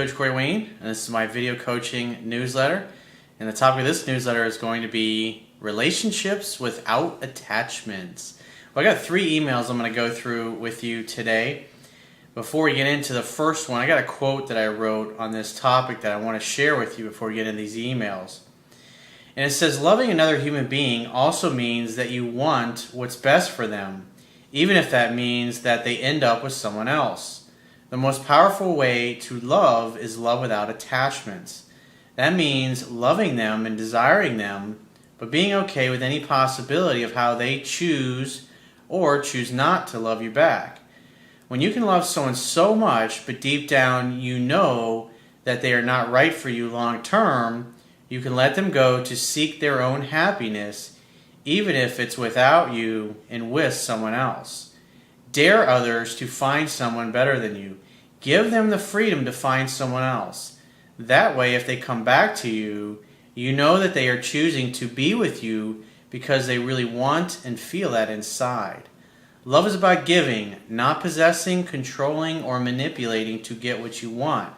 Coach Corey Wayne, and this is my video coaching newsletter. And the topic of this newsletter is going to be relationships without attachments. Well, I got 3 emails I'm going to go through with you today. Before we get into the first one, I got a quote that I wrote on this topic that I want to share with you before we get into these emails. And it says, loving another human being also means that you want what's best for them, even if that means that they end up with someone else. The most powerful way to love is love without attachments. That means loving them and desiring them, but being okay with any possibility of how they choose or choose not to love you back. When you can love someone so much, but deep down you know that they are not right for you long term, you can let them go to seek their own happiness, even if it's without you and with someone else. Dare others to find someone better than you. Give them the freedom to find someone else. That way, if they come back to you, you know that they are choosing to be with you because they really want and feel that inside. Love is about giving, not possessing, controlling, or manipulating to get what you want.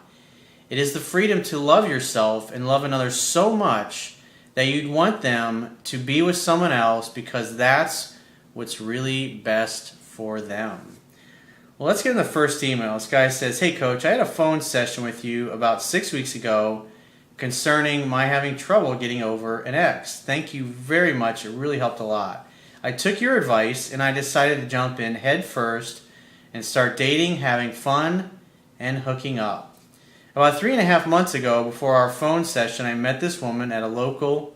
It is the freedom to love yourself and love another so much that you'd want them to be with someone else because that's what's really best for them. Well, let's get in the first email. This guy says, hey coach, I had a phone session with you about 6 weeks ago concerning my having trouble getting over an ex. Thank you very much. It really helped a lot. I took your advice and I decided to jump in head first and start dating, having fun, and hooking up. About 3.5 months ago, before our phone session, I met this woman at a local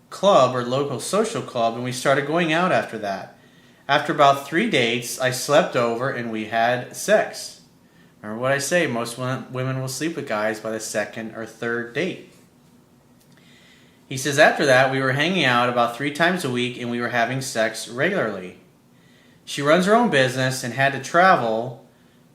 club or local social club, and we started going out after that. After about 3 dates, I slept over and we had sex. Remember what I say, most women will sleep with guys by the 2nd or 3rd date. He says after that, we were hanging out about 3 times a week and we were having sex regularly. She runs her own business and had to travel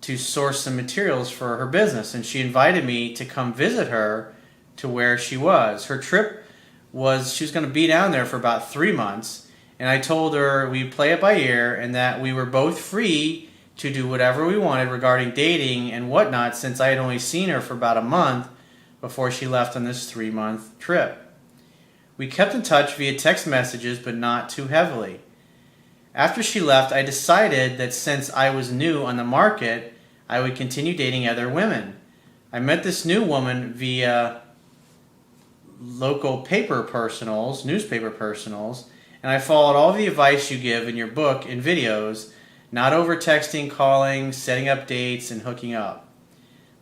to source some materials for her business, and she invited me to come visit her to where she was. Her trip was, she was going to be down there for about 3 months. And I told her we'd play it by ear and that we were both free to do whatever we wanted regarding dating and whatnot, since I had only seen her for about a month before she left on this 3-month trip. We kept in touch via text messages, but not too heavily. After she left, I decided that since I was new on the market, I would continue dating other women. I met this new woman via local newspaper personals, and I followed all the advice you give in your book and videos, not over texting, calling, setting up dates, and hooking up.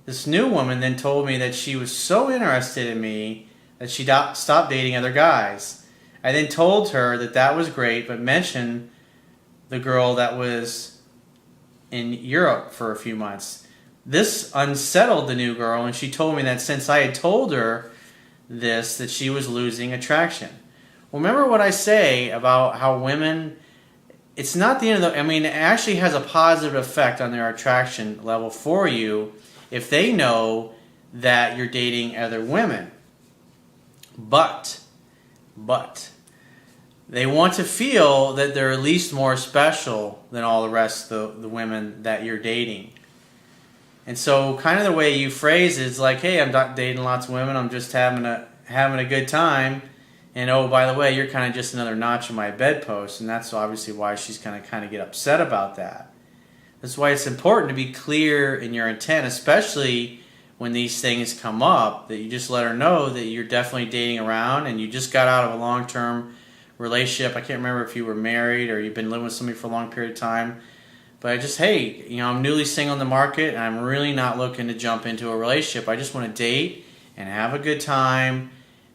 This new woman then told me that she was so interested in me that she stopped dating other guys. I then told her that that was great, but mentioned the girl that was in Europe for a few months. This unsettled the new girl, and she told me that since I had told her this, that she was losing attraction. Remember what I say about how women, it's not the end of it actually has a positive effect on their attraction level for you if they know that you're dating other women. But, they want to feel that they're at least more special than all the rest of the women that you're dating. And so kind of the way you phrase it is like, hey, I'm not dating lots of women, I'm just having a good time. And oh, by the way, you're kind of just another notch in my bedpost, and that's obviously why she's going to kind of get upset about that. That's why it's important to be clear in your intent, especially when these things come up, that you just let her know that you're definitely dating around and you just got out of a long-term relationship. I can't remember if you were married or you've been living with somebody for a long period of time. But hey, I'm newly single in the market and I'm really not looking to jump into a relationship. I just want to date and have a good time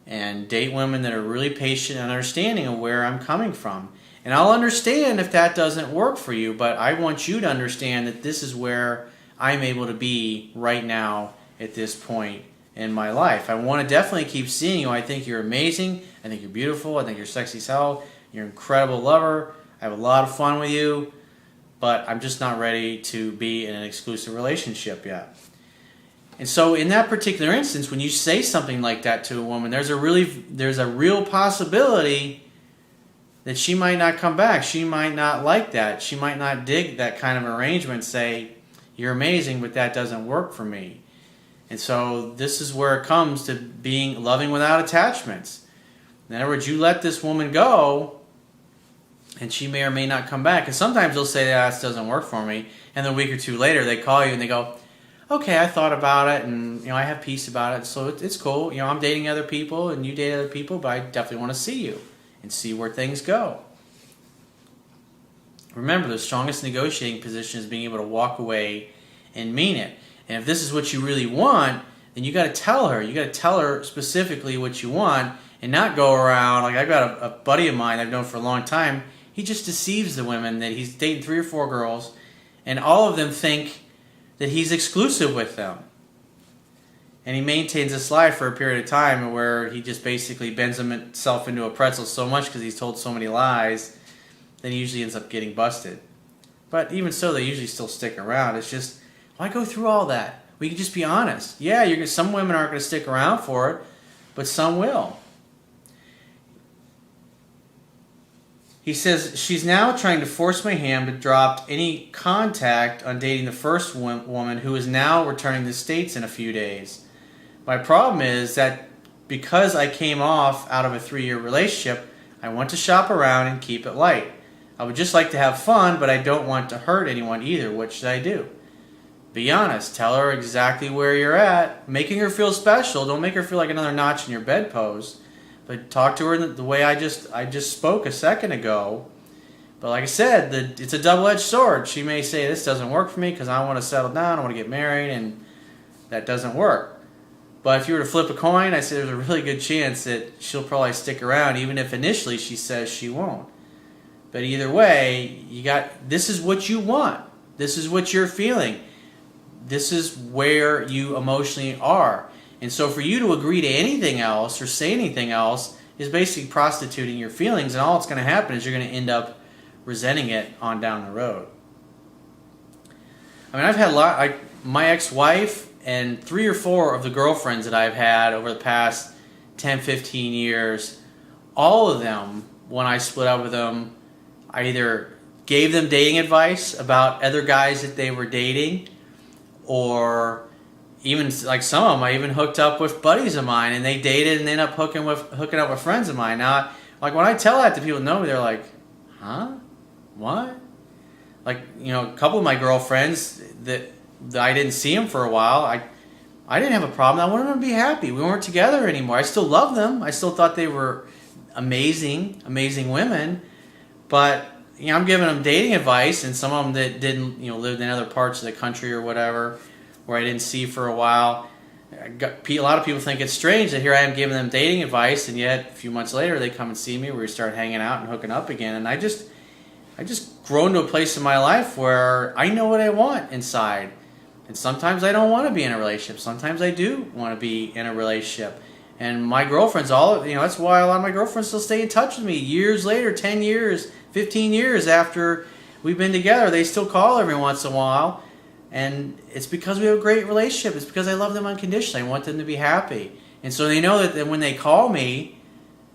and date women that are really patient and understanding of where I'm coming from. And I'll understand if that doesn't work for you, but I want you to understand that this is where I'm able to be right now at this point in my life. I want to definitely keep seeing you. I think you're amazing. I think you're beautiful. I think you're sexy as hell. You're an incredible lover. I have a lot of fun with you, but I'm just not ready to be in an exclusive relationship yet. And so in that particular instance, when you say something like that to a woman, there's a real possibility that she might not come back. She might not like that. She might not dig that kind of arrangement, say, you're amazing, but that doesn't work for me. And so this is where it comes to being loving without attachments. In other words, you let this woman go, and she may or may not come back. And sometimes they'll say, this doesn't work for me. And then a week or two later, they call you and they go, okay, I thought about it, and I have peace about it, so it's cool. I'm dating other people, and you date other people, but I definitely want to see you and see where things go. Remember, the strongest negotiating position is being able to walk away and mean it. And if this is what you really want, then you got to tell her. You got to tell her specifically what you want, and not go around. Like, I've got a buddy of mine I've known for a long time. He just deceives the women that he's dating 3 or 4 girls, and all of them think that he's exclusive with them. And he maintains this lie for a period of time where he just basically bends himself into a pretzel so much because he's told so many lies that he usually ends up getting busted. But even so, they usually still stick around. It's just, why go through all that? We can just be honest. Yeah, some women aren't going to stick around for it, but some will. He says, she's now trying to force my hand to drop any contact on dating the first woman who is now returning to the States in a few days. My problem is that because I came off out of a 3-year relationship, I want to shop around and keep it light. I would just like to have fun, but I don't want to hurt anyone either. What should I do? Be honest. Tell her exactly where you're at. Making her feel special. Don't make her feel like another notch in your bedpost. But talk to her the way I just spoke a second ago. But like I said, it's a double-edged sword. She may say, this doesn't work for me because I want to settle down, I want to get married, and that doesn't work. But if you were to flip a coin, I say there's a really good chance that she'll probably stick around, even if initially she says she won't. But either way, this is what you want. This is what you're feeling. This is where you emotionally are. And so for you to agree to anything else or say anything else is basically prostituting your feelings, and all that's going to happen is you're going to end up resenting it on down the road. I mean, I've had my ex-wife and 3 or 4 of the girlfriends that I've had over the past 10, 15 years, all of them, when I split up with them, I either gave them dating advice about other guys that they were dating, or even like some of them, I even hooked up with buddies of mine, and they dated and ended up hooking up with friends of mine. Now, like when I tell that to people who know me, they're like, "Huh? What?" Like, a couple of my girlfriends that I didn't see them for a while. I didn't have a problem. I wanted them to be happy. We weren't together anymore. I still loved them. I still thought they were amazing, amazing women. But I'm giving them dating advice, and some of them that didn't, lived in other parts of the country or whatever, where I didn't see for a while. A lot of people think it's strange that here I am giving them dating advice, and yet a few months later they come and see me, where we start hanging out and hooking up again. And I just grown to a place in my life where I know what I want inside. And sometimes I don't want to be in a relationship. Sometimes I do want to be in a relationship. And my girlfriends, that's why a lot of my girlfriends still stay in touch with me years later, 10 years, 15 years after we've been together. They still call every once in a while. And it's because we have a great relationship. It's because I love them unconditionally. I want them to be happy. And so they know that when they call me,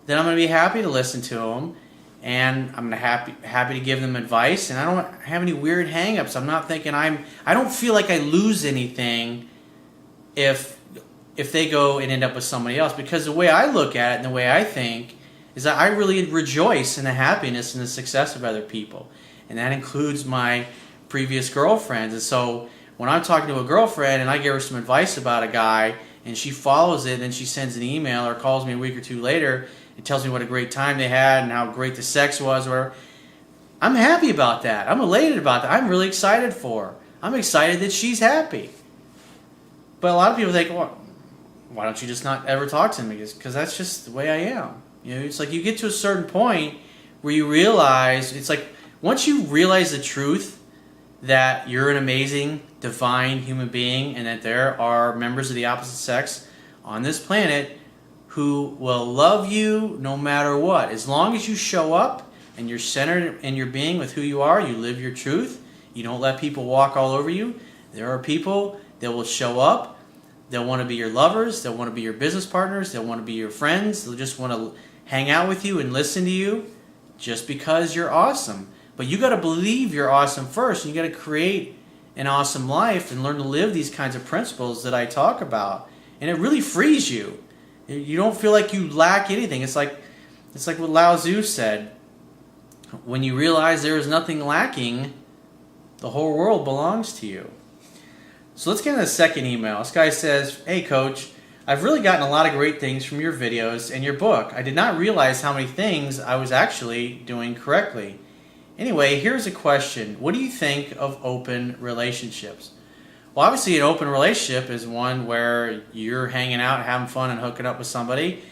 then I'm going to be happy to listen to them. And I'm happy to give them advice. And I don't have any weird hang-ups. I'm not thinking I don't feel like I lose anything if they go and end up with somebody else. Because the way I look at it and the way I think is that I really rejoice in the happiness and the success of other people. And that includes my previous girlfriends. And so when I'm talking to a girlfriend and I give her some advice about a guy and she follows it, and then she sends an email or calls me a week or two later and tells me what a great time they had and how great the sex was, or whatever, I'm happy about that. I'm elated about that. I'm really excited for her. I'm excited that she's happy. But a lot of people think, well, why don't you just not ever talk to me? Because that's just the way I am. It's like you get to a certain point where you realize, it's like once you realize the truth that you're an amazing, divine human being, and that there are members of the opposite sex on this planet who will love you no matter what. As long as you show up and you're centered in your being with who you are, you live your truth, you don't let people walk all over you. There are people that will show up, they'll want to be your lovers, they'll want to be your business partners, they'll want to be your friends, they'll just want to hang out with you and listen to you just because you're awesome. But you got to believe you're awesome first, and you got to create an awesome life and learn to live these kinds of principles that I talk about. And it really frees you. You don't feel like you lack anything. It's like what Lao Tzu said. When you realize there is nothing lacking, the whole world belongs to you. So let's get into the second email. This guy says, "Hey coach, I've really gotten a lot of great things from your videos and your book. I did not realize how many things I was actually doing correctly. Anyway, here's a question. What do you think of open relationships?" Well, obviously an open relationship is one where you're hanging out, having fun, and hooking up with somebody.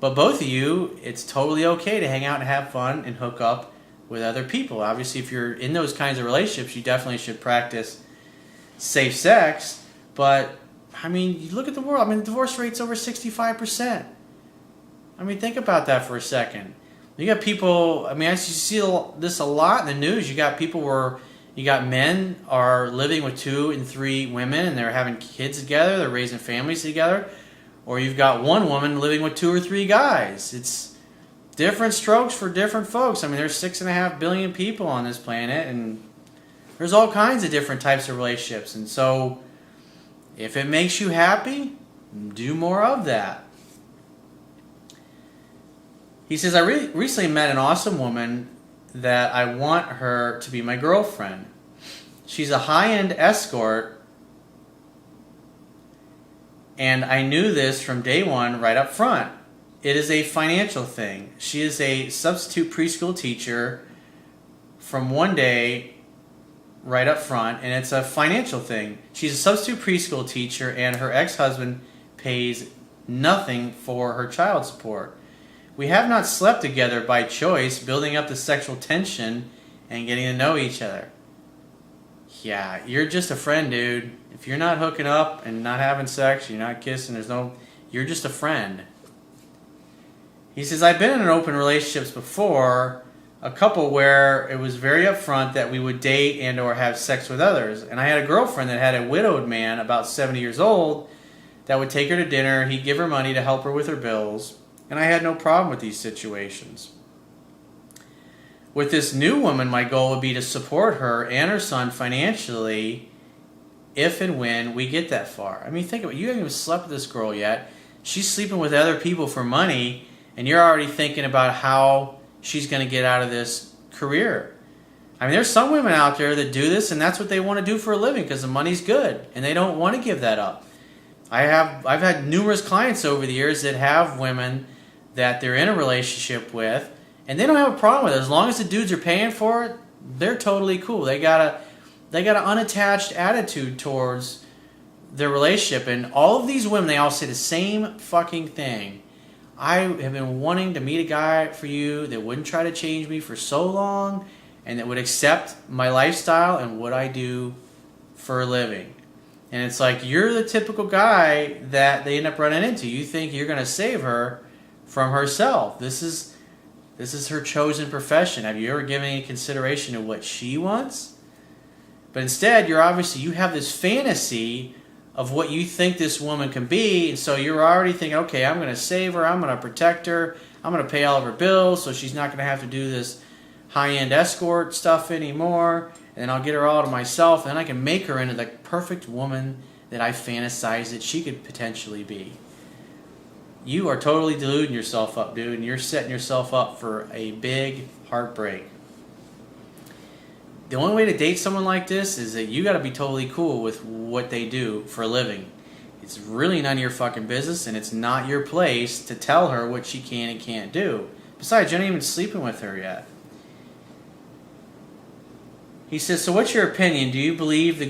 But both of you, it's totally okay to hang out and have fun and hook up with other people. Obviously, if you're in those kinds of relationships, you definitely should practice safe sex. But, I mean, you look at the world. I mean, the divorce rate's over 65%. I mean, think about that for a second. You got people, I mean, I see this a lot in the news. You got people where you got men are living with 2 and 3 women and they're having kids together, they're raising families together. Or you've got one woman living with 2 or 3 guys. It's different strokes for different folks. I mean, there's 6.5 billion people on this planet, and there's all kinds of different types of relationships. And so, if it makes you happy, do more of that. He says, "I recently met an awesome woman that I want her to be my girlfriend. She's a high-end escort, and I knew this from day one right up front. It is a financial thing. She is a substitute preschool teacher from one day right up front, and it's a financial thing. She's a substitute preschool teacher, and her ex-husband pays nothing for her child support. We have not slept together by choice, building up the sexual tension and getting to know each other." Yeah, you're just a friend, dude. If you're not hooking up and not having sex, you're not kissing, you're just a friend. He says, "I've been in open relationships before, a couple where it was very upfront that we would date and or have sex with others. And I had a girlfriend that had a widowed man about 70 years old that would take her to dinner. He'd give her money to help her with her bills. And I had no problem with these situations. With this new woman, my goal would be to support her and her son financially if and when we get that far." I mean, think about it. You haven't even slept with this girl yet. She's sleeping with other people for money, and you're already thinking about how she's going to get out of this career. I mean, there's some women out there that do this, and that's what they want to do for a living because the money's good, and they don't want to give that up. I've had numerous clients over the years that have women that they're in a relationship with, and they don't have a problem with it. As long as the dudes are paying for it, they're totally cool. They got an unattached attitude towards their relationship. And all of these women, they all say the same fucking thing. "I have been wanting to meet a guy for you that wouldn't try to change me for so long and that would accept my lifestyle and what I do for a living." And it's like, you're the typical guy that they end up running into. You think you're going to save her from herself. This is her chosen profession. Have you ever given any consideration to what she wants? But instead, you have this fantasy of what you think this woman can be, and so you're already thinking, okay, I'm going to save her, I'm going to protect her, I'm going to pay all of her bills, so she's not going to have to do this high-end escort stuff anymore, and then I'll get her all to myself, and then I can make her into the perfect woman that I fantasize that she could potentially be. You are totally deluding yourself up, dude, and you're setting yourself up for a big heartbreak. The only way to date someone like this is that you got to be totally cool with what they do for a living. It's really none of your fucking business, and it's not your place to tell her what she can and can't do. Besides, you're not even sleeping with her yet. He says, "So what's your opinion? Do you believe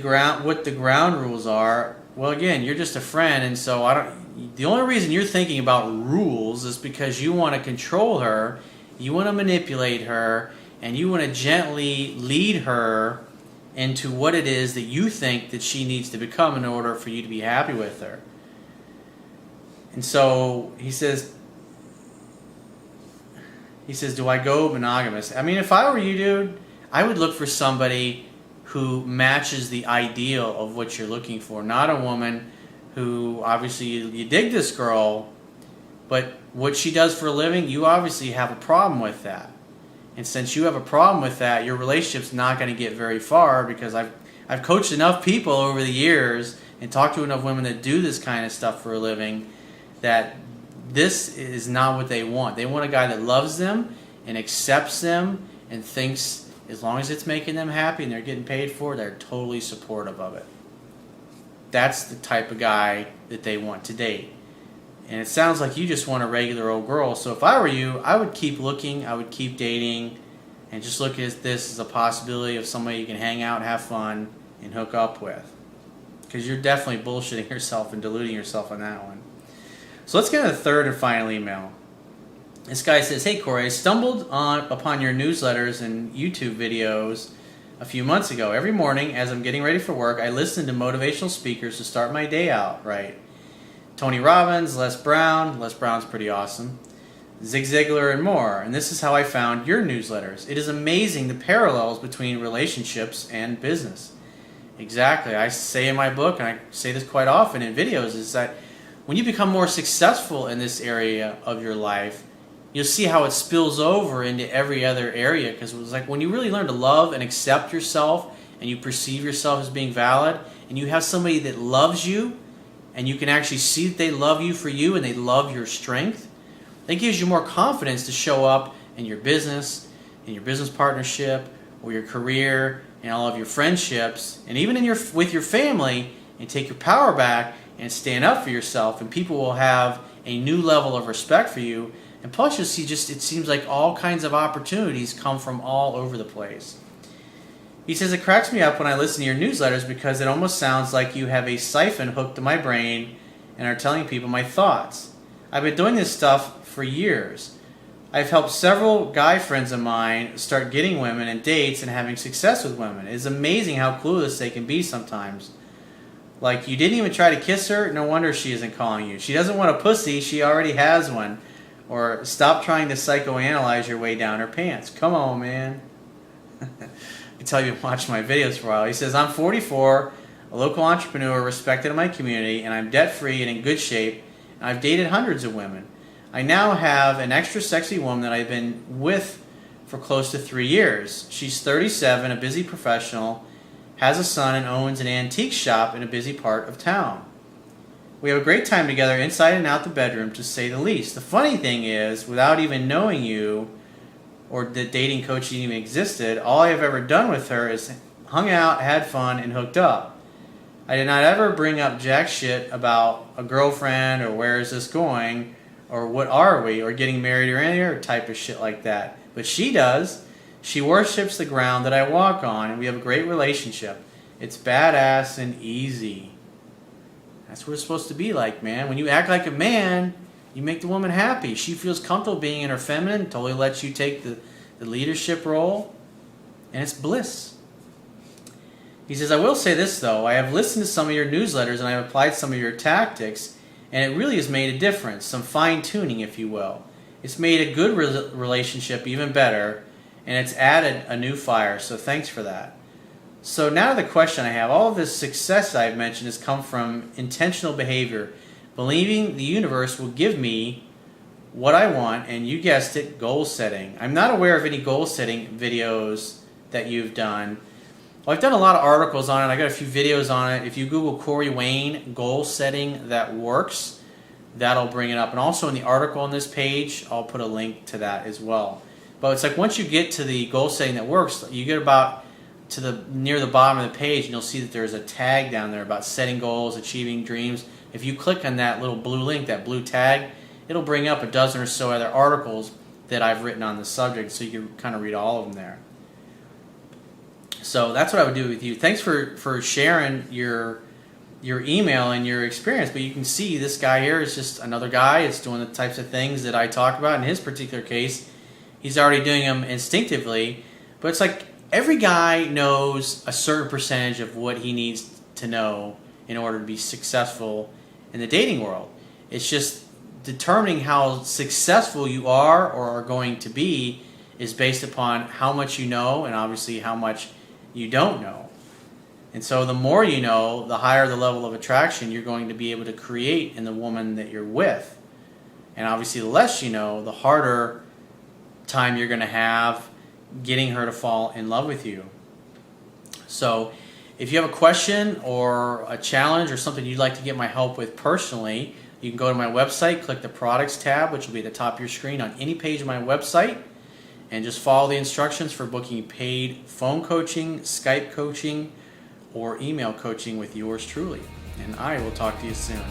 what the ground rules are?" Well, again, you're just a friend, and so the only reason you're thinking about rules is because you want to control her, you want to manipulate her, and you want to gently lead her into what it is that you think that she needs to become in order for you to be happy with her. And so he says, "Do I go monogamous?" I mean, if I were you, dude, I would look for somebody who matches the ideal of what you're looking for. Not a woman who, obviously, you dig this girl, but what she does for a living, you obviously have a problem with that. And since you have a problem with that, your relationship's not going to get very far, because I've I've coached enough people over the years and talked to enough women that do this kind of stuff for a living that this is not what they want. They want a guy that loves them and accepts them and thinks as long as it's making them happy and they're getting paid for it, they're totally supportive of it. That's the type of guy that they want to date. And it sounds like you just want a regular old girl. So if I were you, I would keep looking, I would keep dating, and just look at this as a possibility of somebody you can hang out, have fun, and hook up with. Because you're definitely bullshitting yourself and deluding yourself on that one. So let's get to the third and final email. This guy says, "Hey Corey, I stumbled upon your newsletters and YouTube videos a few months ago. Every morning as I'm getting ready for work, I listen to motivational speakers to start my day out right. Tony Robbins, Les Brown's pretty awesome, Zig Ziglar, and more. And this is how I found your newsletters. It is amazing the parallels between relationships and business." Exactly. I say in my book, and I say this quite often in videos, is that when you become more successful in this area of your life, you'll see how it spills over into every other area. Because it's like when you really learn to love and accept yourself and you perceive yourself as being valid, and you have somebody that loves you and you can actually see that they love you for you and they love your strength, that gives you more confidence to show up in your business partnership, or your career, and all of your friendships, and even with your family, and take your power back and stand up for yourself, and people will have a new level of respect for you. And plus you'll see it seems like all kinds of opportunities come from all over the place. He says, "It cracks me up when I listen to your newsletters because it almost sounds like you have a siphon hooked to my brain and are telling people my thoughts. I've been doing this stuff for years. I've helped several guy friends of mine start getting women and dates and having success with women. It's amazing how clueless they can be sometimes. Like, you didn't even try to kiss her? No wonder she isn't calling you. She doesn't want a pussy, she already has one. Or stop trying to psychoanalyze your way down her pants. Come on, man." I can tell you've watched my videos for a while. He says, "I'm 44, a local entrepreneur respected in my community, and I'm debt-free and in good shape, and I've dated hundreds of women. I now have an extra sexy woman that I've been with for close to 3 years. She's 37, a busy professional, has a son, and owns an antique shop in a busy part of town. We have a great time together inside and out the bedroom, to say the least. The funny thing is, without even knowing you, or that dating coaching even existed, all I have ever done with her is hung out, had fun, and hooked up. I did not ever bring up jack shit about a girlfriend, or where is this going, or what are we, or getting married, or any other type of shit like that. But she does. She worships the ground that I walk on, and we have a great relationship. It's badass and easy." That's what it's supposed to be like, man. When you act like a man, you make the woman happy. She feels comfortable being in her feminine, totally lets you take the leadership role, and it's bliss. He says, "I will say this, though. I have listened to some of your newsletters, and I have applied some of your tactics, and it really has made a difference, some fine-tuning, if you will. It's made a good relationship even better, and it's added a new fire, so thanks for that. So now the question I have, all of this success I've mentioned has come from intentional behavior, believing the universe will give me what I want, and you guessed it, goal setting. I'm not aware of any goal setting videos that you've done. Well, I've done a lot of articles on it. I got a few videos on it. If you Google Corey Wayne goal setting that works, that'll bring it up. And also in the article on this page, I'll put a link to that as well. But it's like once you get to the goal setting that works, you get about to near the bottom of the page, and you'll see that there's a tag down there about setting goals, achieving dreams. If you click on that little blue link, that blue tag, it'll bring up a dozen or so other articles that I've written on the subject, so you can kind of read all of them there. So that's what I would do with you. Thanks for sharing your email and your experience. But you can see this guy here is just another guy. It's doing the types of things that I talk about. In his particular case, he's already doing them instinctively. But it's like every guy knows a certain percentage of what he needs to know in order to be successful in the dating world. It's just determining how successful you are or are going to be is based upon how much you know and obviously how much you don't know. And so the more you know, the higher the level of attraction you're going to be able to create in the woman that you're with. And obviously the less you know, the harder time you're going to have getting her to fall in love with you. So If you have a question or a challenge or something you'd like to get my help with personally, you can go to my website, click the products tab, which will be at the top of your screen on any page of my website, and just follow the instructions for booking paid phone coaching, Skype coaching, or email coaching with yours truly. And I will talk to you soon.